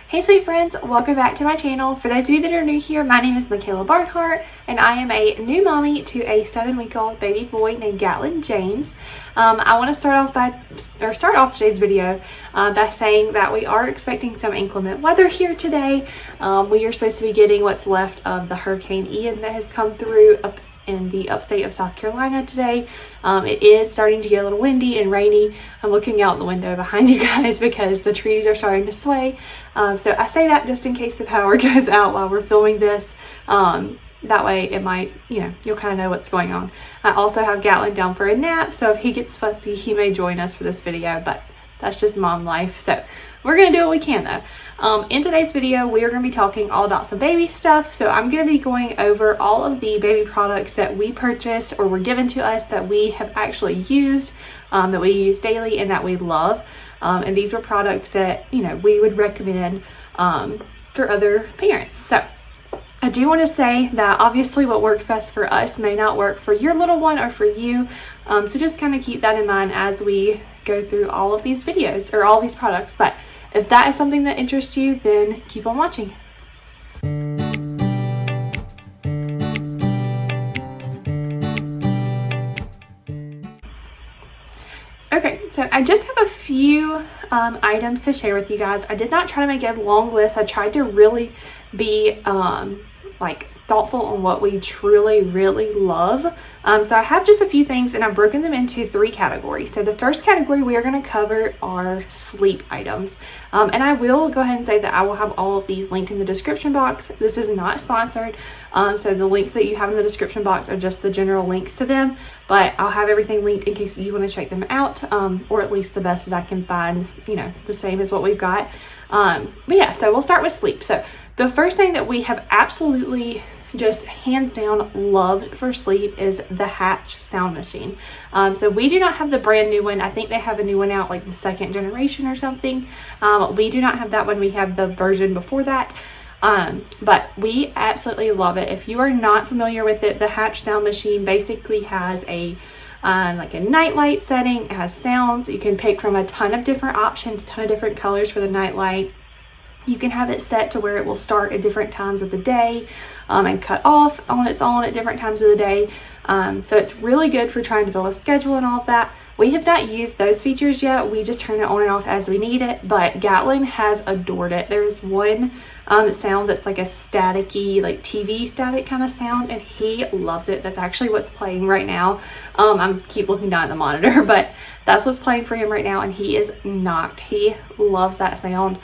Hey sweet friends, welcome back to my channel. For those of you that are new here, my name is Michaela Barnhart and I am a new mommy to a 7-week-old baby boy named Gatlin James. I want to start off today's video by saying that we are expecting some inclement weather here today. We are supposed to be getting what's left of the Hurricane Ian that has come through up in the upstate of South Carolina today. It is starting to get a little windy and rainy. I'm looking out the window behind you guys because the trees are starting to sway. So I say that just in case the power goes out while we're filming this. That way it might, you'll kind of know what's going on. I also have Gatlin down for a nap, so if he gets fussy, he may join us for this video, but that's just mom life. So we're going to do what we can though. In today's video, we are going to be talking all about some baby stuff. So I'm going to be going over all of the baby products that we purchased or were given to us that we have actually used, that we use daily and that we love. And these were products that, we would recommend for other parents. So I do want to say that obviously what works best for us may not work for your little one or for you. So just kind of keep that in mind as we go through all of these videos or all these products. But if that is something that interests you, then keep on watching. Okay, so I just have a few items to share with you guys. I did not try to make a long list. I tried to really be thoughtful on what we truly really love. So I have just a few things and I've broken them into 3 categories. So the first category we are going to cover are sleep items. And I will go ahead and say that I will have all of these linked in the description box. This is not sponsored. So the links that you have in the description box are just the general links to them, but I'll have everything linked in case you want to check them out, or at least the best that I can find, the same as what we've got. But yeah, so we'll start with sleep. So the first thing that we have absolutely just hands down loved for sleep is the Hatch sound machine. So we do not have the brand new one. I think they have a new one out, like the 2nd generation or something. We do not have that one. We have the version before that. But we absolutely love it. If you are not familiar with it, the Hatch sound machine basically has a nightlight setting. It has sounds. You can pick from a ton of different options, a ton of different colors for the nightlight. You can have it set to where it will start at different times of the day and cut off on its own at different times of the day. So it's really good for trying to build a schedule and all of that. We have not used those features yet. We just turn it on and off as we need it, but Gatlin has adored it. There's one sound that's like a staticky, like TV static kind of sound, and he loves it. That's actually what's playing right now. I keep looking down at the monitor, but that's what's playing for him right now, and he is knocked. He loves that sound.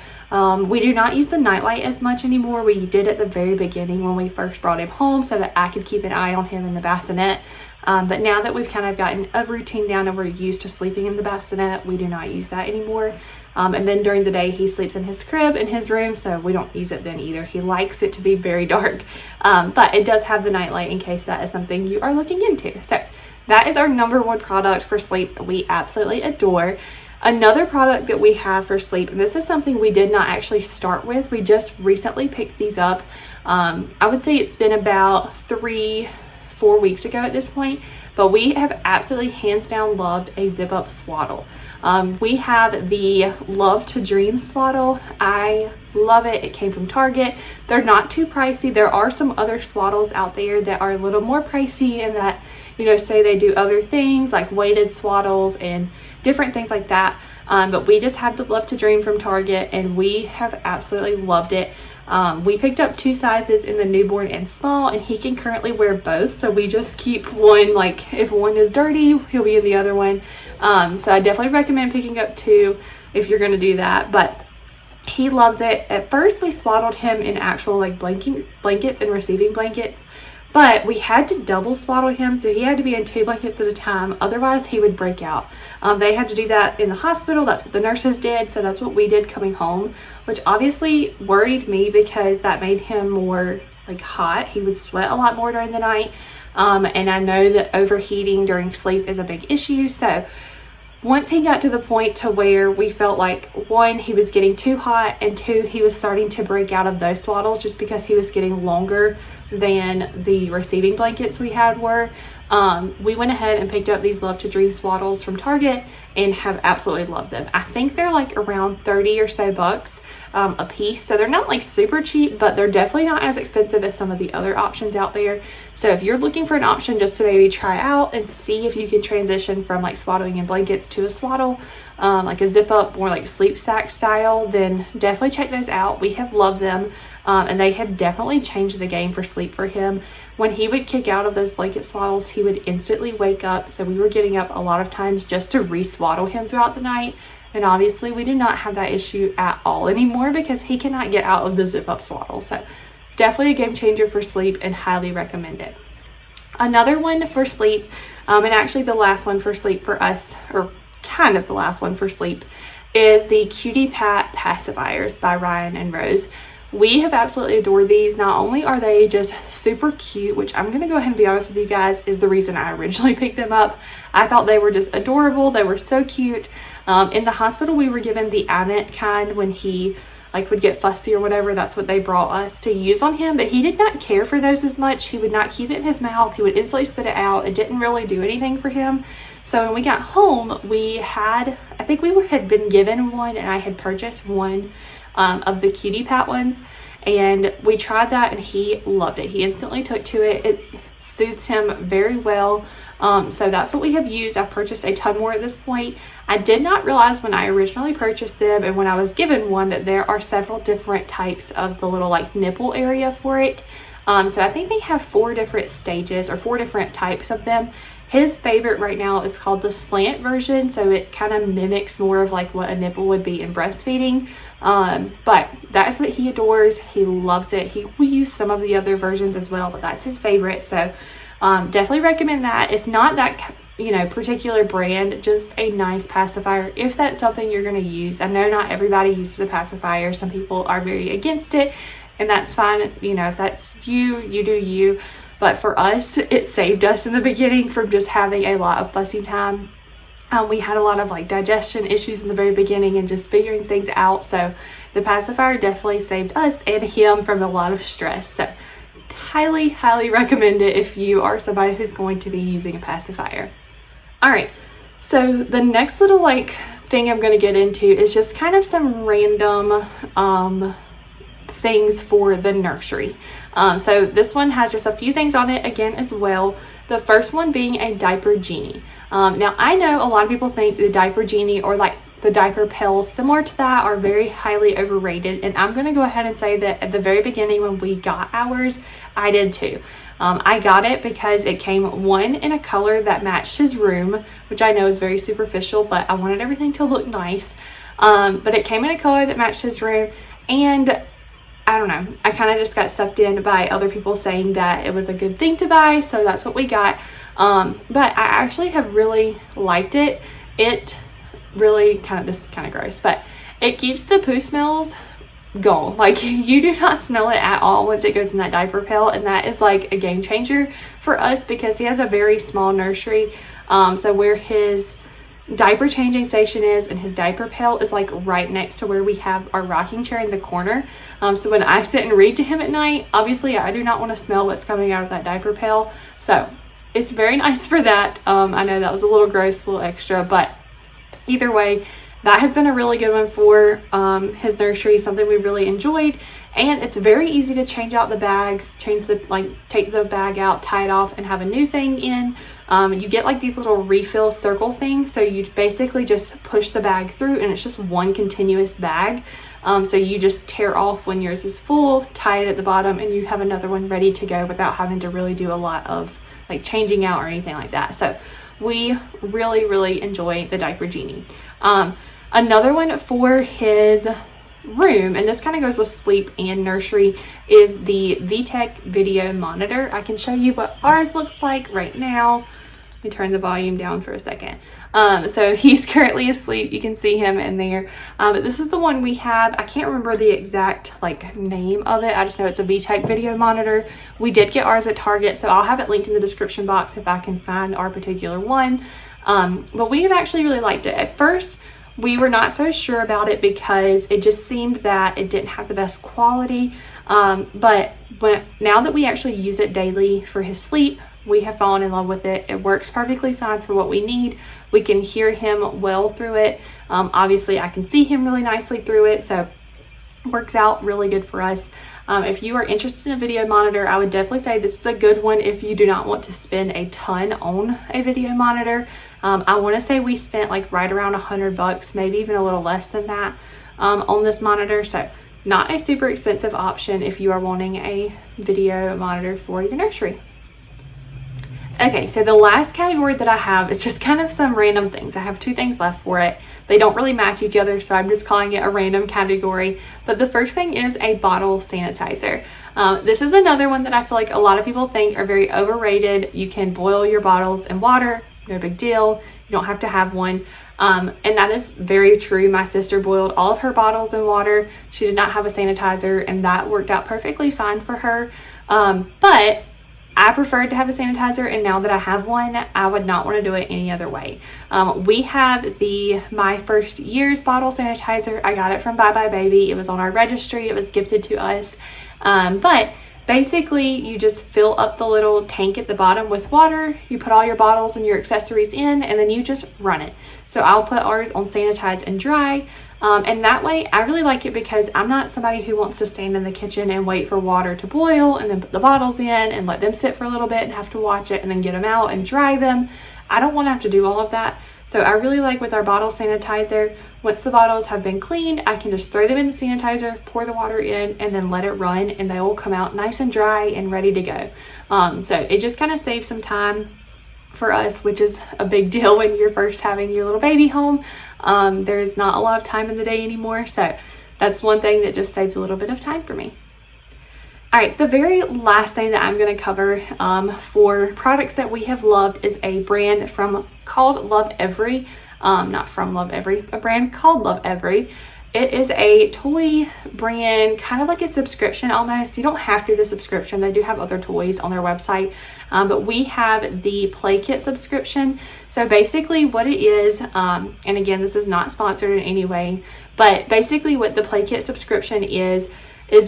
We do not use the nightlight as much anymore. We did at the very beginning when we first brought him home so that I could keep an eye on him in the bassinet. But now that we've kind of gotten a routine down and we're used to sleeping in the bassinet, we do not use that anymore. And then during the day, he sleeps in his crib in his room, so we don't use it then either. He likes it to be very dark. But it does have the nightlight in case that is something you are looking into. So that is our #1 product for sleep that we absolutely adore. Another product that we have for sleep, and this is something we did not actually start with. We just recently picked these up. I would say it's been about 3-4 weeks ago at this point, but we have absolutely hands down loved a zip up swaddle. We have the Love to Dream swaddle. I love it. It came from Target. They're not too pricey. There are some other swaddles out there that are a little more pricey and that, say they do other things like weighted swaddles and different things like that. But we just have the Love to Dream from Target and we have absolutely loved it. We picked up 2 sizes in the newborn and small, and he can currently wear both. So we just keep one, if one is dirty, he'll be in the other one. So I definitely recommend picking up 2 if you're going to do that. But he loves it. At first we swaddled him in actual blankets and receiving blankets, but we had to double swaddle him, so he had to be in 2 blankets at a time, otherwise he would break out. They had to do that in the hospital. That's what the nurses did, so that's what we did coming home, which obviously worried me because that made him more hot. He would sweat a lot more during the night, and I know that overheating during sleep is a big issue. So once he got to the point to where we felt like, 1, he was getting too hot, and 2, he was starting to break out of those swaddles just because he was getting longer than the receiving blankets we had were, we went ahead and picked up these Love to Dream swaddles from Target and have absolutely loved them. I think they're like around 30 or so bucks a piece, so they're not like super cheap, but they're definitely not as expensive as some of the other options out there. So if you're looking for an option just to maybe try out and see if you can transition from like swaddling in blankets to a swaddle, like a zip up or like sleep sack style, then definitely check those out. We have loved them, and they have definitely changed the game for sleep for him. When he would kick out of those blanket swaddles, he would instantly wake up, so we were getting up a lot of times just to re-swaddle him throughout the night. And obviously we do not have that issue at all anymore because he cannot get out of the zip up swaddle. So definitely a game changer for sleep and highly recommend it. Another one for sleep, and actually the last one for sleep for us, or kind of the last one for sleep, is the Cutie Pat pacifiers by Ryan and Rose. We have absolutely adored these. Not only are they just super cute, which I'm gonna go ahead and be honest with you guys is the reason I originally picked them up. I thought they were just adorable. They were so cute. In the hospital, we were given the Amit kind when he like would get fussy or whatever. That's what they brought us to use on him, but he did not care for those as much. He would not keep it in his mouth. He would instantly spit it out. It didn't really do anything for him. So when we got home, we had, I think we had been given one, and I had purchased one of the Cutie Pat ones, and we tried that and he loved it. He instantly took to it. It soothes him very well. So that's what we have used. I've purchased a ton more at this point. I did not realize when I originally purchased them and when I was given one that there are several different types of the little like nipple area for it. So I think they have 4 different stages or 4 different types of them. His favorite right now is called the slant version, so it kind of mimics more of like what a nipple would be in breastfeeding. But that's what he adores. He loves it. We use some of the other versions as well, but that's his favorite. So definitely recommend that. If not that, you know, particular brand, just a nice pacifier if that's something you're going to use. I know not everybody uses a pacifier. Some people are very against it, and that's fine. You know, if that's you, you do you. But for us, it saved us in the beginning from just having a lot of fussy time. We had a lot of like digestion issues in the very beginning and just figuring things out. So the pacifier definitely saved us and him from a lot of stress. So highly, highly recommend it if you are somebody who's going to be using a pacifier. All right. So the next little like thing I'm going to get into is just kind of some random things for the nursery. So this one has just a few things on it again as well. The first one being a Diaper Genie. Now I know a lot of people think the Diaper Genie or like the diaper pills similar to that are very highly overrated, and I'm going to go ahead and say that at the very beginning when we got ours, I did too. I got it because it came one in a color that matched his room, which I know is very superficial, but I wanted everything to look nice. But it came in a color that matched his room, and I don't know, I kind of just got sucked in by other people saying that it was a good thing to buy, so that's what we got. But I actually have really liked it. It really this is kind of gross, but it keeps the poo smells gone. Like, you do not smell it at all once it goes in that diaper pail, and that is like a game changer for us because he has a very small nursery. So where his diaper changing station is and his diaper pail is like right next to where we have our rocking chair in the corner. So when I sit and read to him at night, obviously I do not want to smell what's coming out of that diaper pail. So it's very nice for that. I know that was a little gross, a little extra, but either way, that has been a really good one for his nursery, something we really enjoyed. And it's very easy to change out the bags, take the bag out, tie it off, and have a new thing in. You get like these little refill circle things, so you basically just push the bag through and it's just one continuous bag. So you just tear off when yours is full, tie it at the bottom, and you have another one ready to go without having to really do a lot of like changing out or anything like that. So we really, really enjoy the Diaper Genie. Another one for his room, and this kind of goes with sleep and nursery, is the VTech video monitor. I can show you what ours looks like right now. Let me turn the volume down for a second. So he's currently asleep. You can see him in there. But this is the one we have. I can't remember the exact like name of it. I just know it's a VTech video monitor. We did get ours at Target, so I'll have it linked in the description box if I can find our particular one. But we have actually really liked it. At first, we were not so sure about it because it just seemed that it didn't have the best quality. But now that we actually use it daily for his sleep, we have fallen in love with it. It works perfectly fine for what we need. We can hear him well through it. Obviously I can see him really nicely through it, so it works out really good for us. If you are interested in a video monitor, I would definitely say this is a good one if you do not want to spend a ton on a video monitor. I want to say we spent like right around $100, maybe even a little less than that, on this monitor. So not a super expensive option if you are wanting a video monitor for your nursery. Okay, so the last category that I have is just kind of some random things. I have 2 things left for it. They don't really match each other, so I'm just calling it a random category. But the first thing is a bottle sanitizer. This is another one that I feel like a lot of people think are very overrated. You can boil your bottles in water, no big deal. You don't have to have one. And that is very true. My sister boiled all of her bottles in water. She did not have a sanitizer, and that worked out perfectly fine for her. But I preferred to have a sanitizer, and now that I have one, I would not want to do it any other way. We have my first year's bottle sanitizer. I got it from Bye Bye Baby. It was on our registry. It was gifted to us. But basically, you just fill up the little tank at the bottom with water. You put all your bottles and your accessories in, and then you just run it. So I'll put ours on sanitize and dry. And that way, I really like it because I'm not somebody who wants to stand in the kitchen and wait for water to boil and then put the bottles in and let them sit for a little bit and have to watch it and then get them out and dry them. I don't want to have to do all of that. So I really like with our bottle sanitizer, once the bottles have been cleaned, I can just throw them in the sanitizer, pour the water in, and then let it run, and they will come out nice and dry and ready to go. So it just kind of saves some time for us, which is a big deal when you're first having your little baby home. There's not a lot of time in the day anymore, so that's one thing that just saves a little bit of time for me. All right, the very last thing that I'm going to cover for products that we have loved is a brand called Love Every. Not from Love Every, a brand called Love Every. It is a toy brand, kind of like a subscription almost. You don't have to do the subscription. They do have other toys on their website, but we have the Play Kit subscription. So basically what it is, and again, this is not sponsored in any way, but basically what the Play Kit subscription is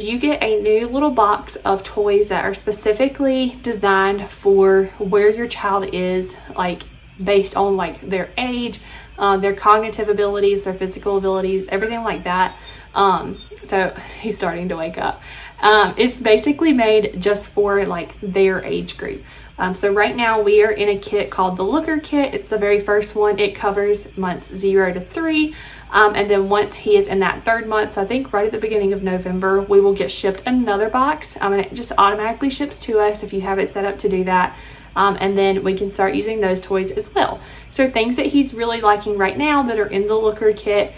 you get a new little box of toys that are specifically designed for where your child is, like based on like their age, their cognitive abilities, their physical abilities, everything like that. So he's starting to wake up. It's basically made just for like their age group. So right now we are in a kit called the Looker Kit. It's the very first one. It covers months 0 to 3. And then once he is in that 3rd month, so I think right at the beginning of November, we will get shipped another box. And it just automatically ships to us if you have it set up to do that. And then we can start using those toys as well. So things that he's really liking right now that are in the Looker Kit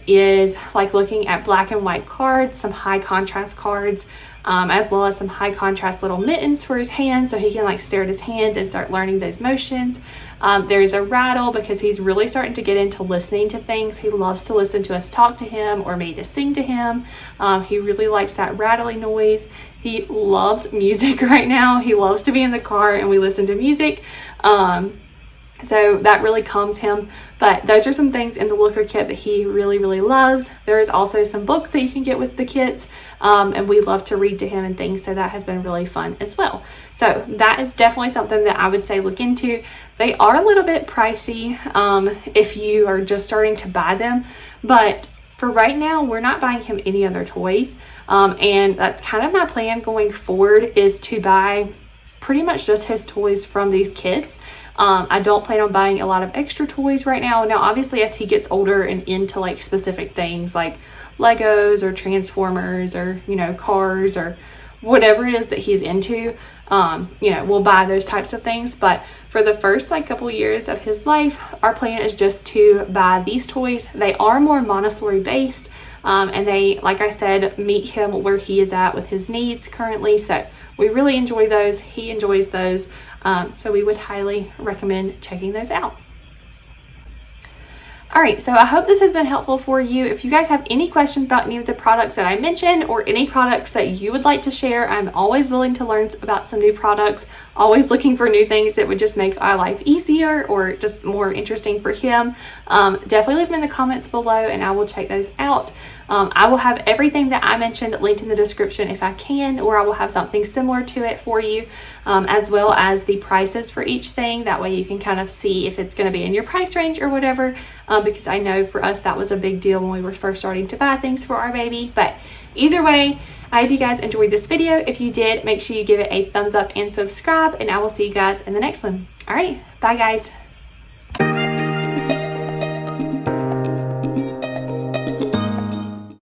is like looking at black and white cards, some high contrast cards, as well as some high contrast little mittens for his hands so he can like stare at his hands and start learning those motions. There's a rattle because he's really starting to get into listening to things. He loves to listen to us talk to him or me to sing to him. He really likes that rattling noise. He loves music right now. He loves to be in the car and we listen to music. So that really calms him. But those are some things in the Looker Kit that he really, really loves. There is also some books that you can get with the kits. And we love to read to him and things. So that has been really fun as well. So that is definitely something that I would say look into. They are a little bit pricey if you are just starting to buy them. But for right now, we're not buying him any other toys. And that's kind of my plan going forward is to buy pretty much just his toys from these kits. I don't plan on buying a lot of extra toys right now. Now, obviously, as he gets older and into like specific things like Legos or Transformers or, you know, cars or whatever it is that he's into, you know, we'll buy those types of things. But for the first like couple years of his life, our plan is just to buy these toys. They are more Montessori based. And they, like I said, meet him where he is at with his needs currently. So we really enjoy those. He enjoys those. So we would highly recommend checking those out. All right, so I hope this has been helpful for you. If you guys have any questions about any of the products that I mentioned or any products that you would like to share, I'm always willing to learn about some new products, always looking for new things that would just make our life easier or just more interesting for him. Definitely leave them in the comments below and I will check those out. I will have everything that I mentioned linked in the description if I can, or I will have something similar to it for you, as well as the prices for each thing. That way you can kind of see if it's going to be in your price range or whatever, because I know for us that was a big deal when we were first starting to buy things for our baby. But either way, I hope you guys enjoyed this video. If you did, make sure you give it a thumbs up and subscribe, and I will see you guys in the next one. All right, bye guys.